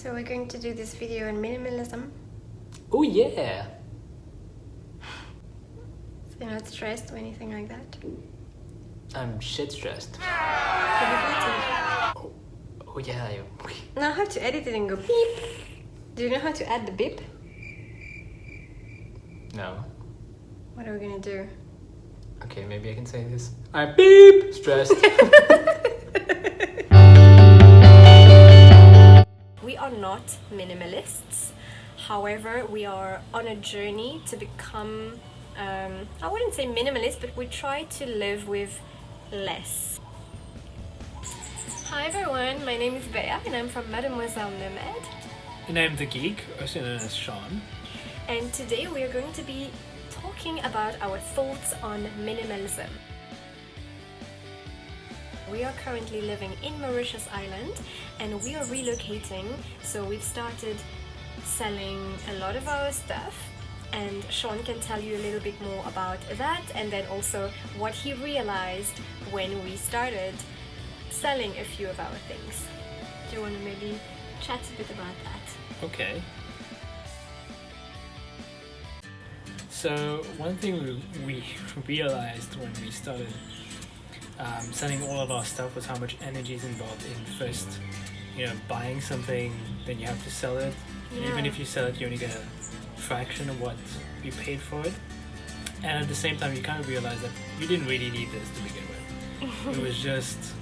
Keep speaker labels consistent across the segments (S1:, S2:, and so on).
S1: So we're going to do this video on minimalism.
S2: Oh yeah!
S1: So you're not stressed or anything like that?
S2: I'm shit stressed.
S1: Have
S2: Oh yeah.
S1: you got it? Now I have to edit it and go beep. Do you know how to add the beep?
S2: No.
S1: What are we gonna do?
S2: Okay, maybe I can say this. I'm beep stressed.
S1: We are not minimalists. However, we are on a journey to become, I wouldn't say minimalist, but we try to live with less. Hi everyone, my name is Bea and I'm from Mademoiselle Nomad.
S3: And I'm the Geek, also known as Sean.
S1: And today we are going to be talking about our thoughts on minimalism. We are currently living in Mauritius Island and we are relocating, so we've started selling a lot of our stuff, and Sean can tell you a little bit more about that and then also what he realized when we started selling a few of our things. Do you want to maybe chat a bit about that?
S3: Okay. So one thing we realized when we started selling all of our stuff was how much energy is involved in first, buying something, then you have to sell it.
S1: Yeah.
S3: Even if you sell it, you only get a fraction of what you paid for it. And at the same time, you kind of realize that you didn't really need this to begin with. It was just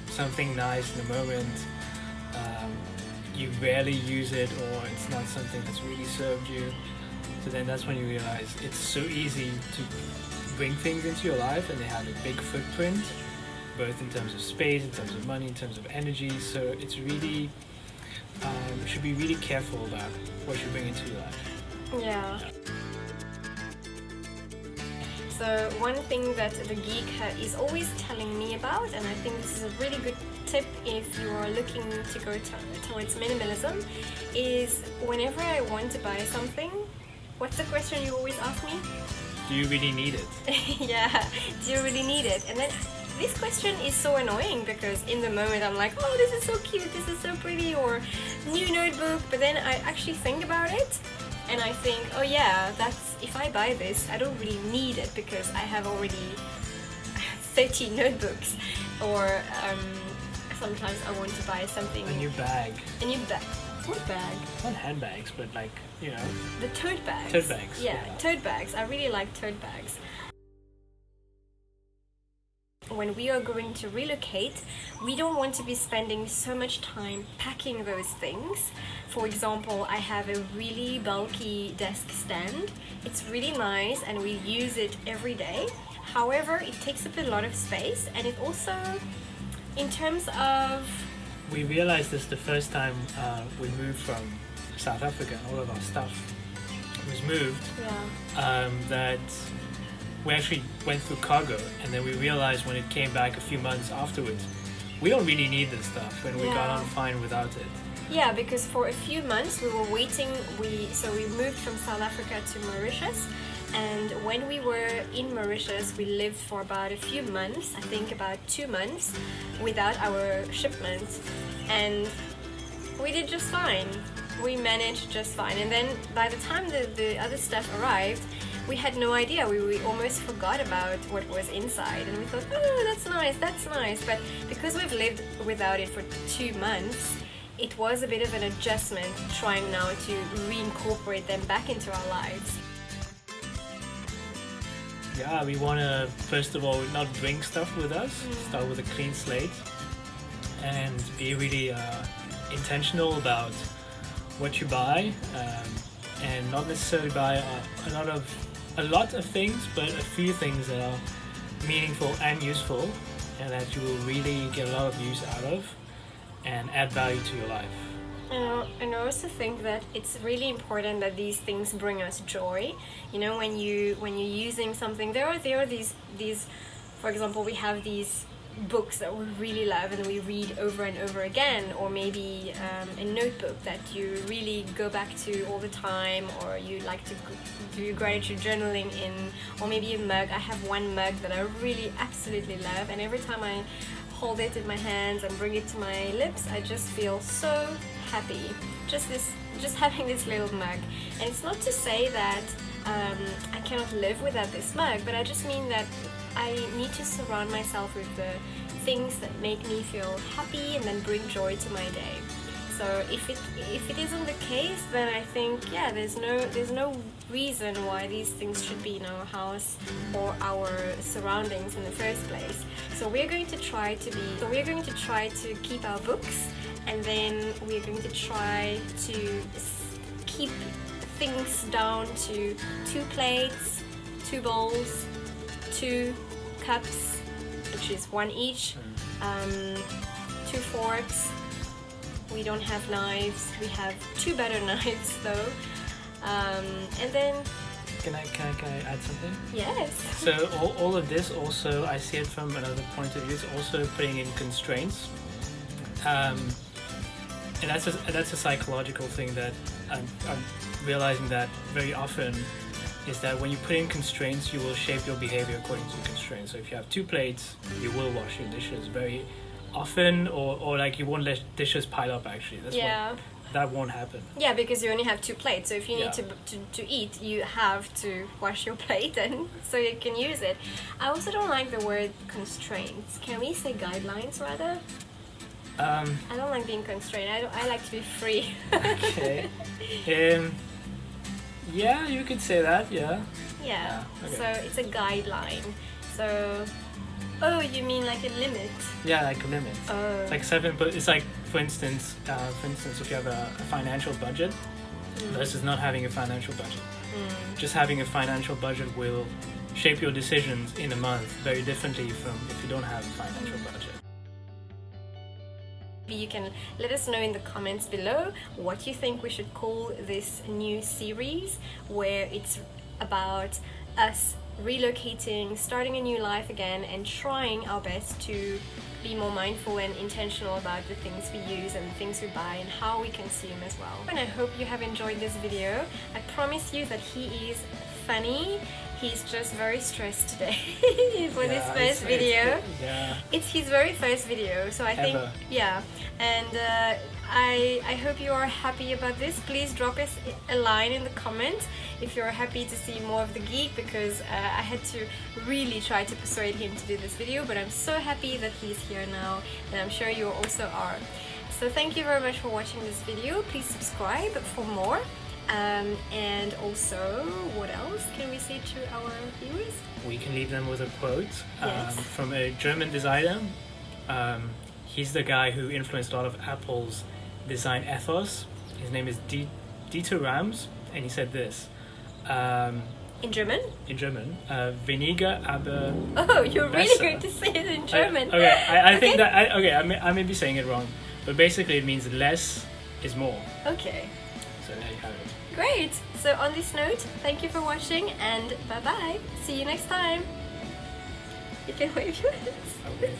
S3: something nice in the moment. You rarely use it, or it's not something that's really served you. So then that's when you realize it's so easy to bring things into your life and they have a big footprint, both in terms of space, in terms of money, in terms of energy. So it's really, you should be really careful about what you bring into your life.
S1: Yeah. So one thing that the Geek is always telling me about, and I think this is a really good tip if you are looking to go towards minimalism, is whenever I want to buy something, what's the question you always ask me?
S3: Do you really need it?
S1: Yeah, do you really need it? And then this question is so annoying because in the moment I'm like, oh, this is so cute, this is so pretty, or new notebook, but then I actually think about it and I think, oh yeah, that's, if I buy this, I don't really need it because I have already 30 notebooks, or sometimes I want to buy something.
S3: A new bag.
S1: A new bag. What bag?
S3: Not handbags, but
S1: the tote bags.
S3: Tote bags.
S1: Yeah, tote bags. I really like tote bags. When we are going to relocate, we don't want to be spending so much time packing those things. For example, I have a really bulky desk stand. It's really nice and we use it every day. However, it takes up a lot of space, and it also, in terms of...
S3: We realized this the first time we moved from South Africa. All of our stuff was moved.
S1: Yeah.
S3: That we actually went through cargo, and then we realized when it came back a few months afterwards, we don't really need this stuff, and we got on fine without it.
S1: Yeah, because for a few months we were waiting. So we moved from South Africa to Mauritius, and when we were in Mauritius, we lived for about a few months, I think about 2 months, without our shipment, and we did just fine. We managed just fine, and then by the time the other stuff arrived, we had no idea. We almost forgot about what was inside, and we thought, oh, that's nice. But because we've lived without it for 2 months, it was a bit of an adjustment trying now to reincorporate them back into our lives.
S3: Yeah, we want to, first of all, not bring stuff with us, start with a clean slate, and be really intentional about what you buy, and not necessarily buy a lot of things, but a few things that are meaningful and useful, and that you will really get a lot of use out of and add value to your life.
S1: And I also think that it's really important that these things bring us joy. When you're using something, there are these. For example, we have these books that we really love and we read over and over again, or maybe a notebook that you really go back to all the time, or you like to do gratitude journaling in, or maybe a mug. I have one mug that I really absolutely love, and every time I hold it in my hands and bring it to my lips, I just feel so happy. Just having this little mug. And it's not to say that I cannot live without this mug, but I just mean that I need to surround myself with the things that make me feel happy and then bring joy to my day. So if it isn't the case, then I think, yeah, there's no reason why these things should be in our house or our surroundings in the first place. So we're going to try to keep our books, and then we're going to try to keep things down to 2 plates, 2 bowls, 2 cups, which is 1 each, 2 forks. We don't have knives. We have 2 better knives though. And then
S3: Can I add something?
S1: yes.
S3: So all of this also, I see it from another point of view. It's also putting in constraints, and that's a psychological thing that I'm realizing that very often is that when you put in constraints, you will shape your behavior according to the constraints. So if you have 2 plates, you will wash your dishes very often, or like you won't let dishes pile up. Actually, that won't happen.
S1: Yeah, because you only have 2 plates. So if you need to eat, you have to wash your plate, and so you can use it. I also don't like the word constraints. Can we say guidelines rather? I don't like being constrained. I like to be free.
S3: Okay. Yeah, you could say that. Yeah.
S1: Yeah.
S3: Okay.
S1: So it's a guideline. So, oh, you mean like a limit?
S3: Yeah, like a limit.
S1: Oh.
S3: It's like 7, but it's like, for instance, if you have a financial budget versus not having a financial budget. Just having a financial budget will shape your decisions in a month very differently from if you don't have a financial budget.
S1: You can let us know in the comments below what you think we should call this new series, where it's about us relocating, starting a new life again, and trying our best to be more mindful and intentional about the things we use and the things we buy and how we consume as well. And I hope you have enjoyed this video. I promise you that he is funny. He's just very stressed today for this first video. It's his very first video, so I think, and I hope you are happy about this. Please drop us a line in the comments if you're happy to see more of the Geek, because I had to really try to persuade him to do this video, but I'm so happy that he's here now, and I'm sure you also are. So thank you very much for watching this video. Please subscribe for more. And also, what else can we say to our viewers?
S3: We can leave them with a quote
S1: Yes.
S3: from a German designer. He's the guy who influenced a lot of Apple's design ethos. His name is Dieter Rams, and he said this.
S1: In German?
S3: In German, weniger, aber
S1: Oh, you're really
S3: besser.
S1: going to say it in German.
S3: I think that I may be saying it wrong, but basically it means less is more.
S1: Okay.
S3: So there you have it.
S1: Great. So on this note, thank you for watching, and bye bye. See you next time. You can wave your hands.
S3: Okay.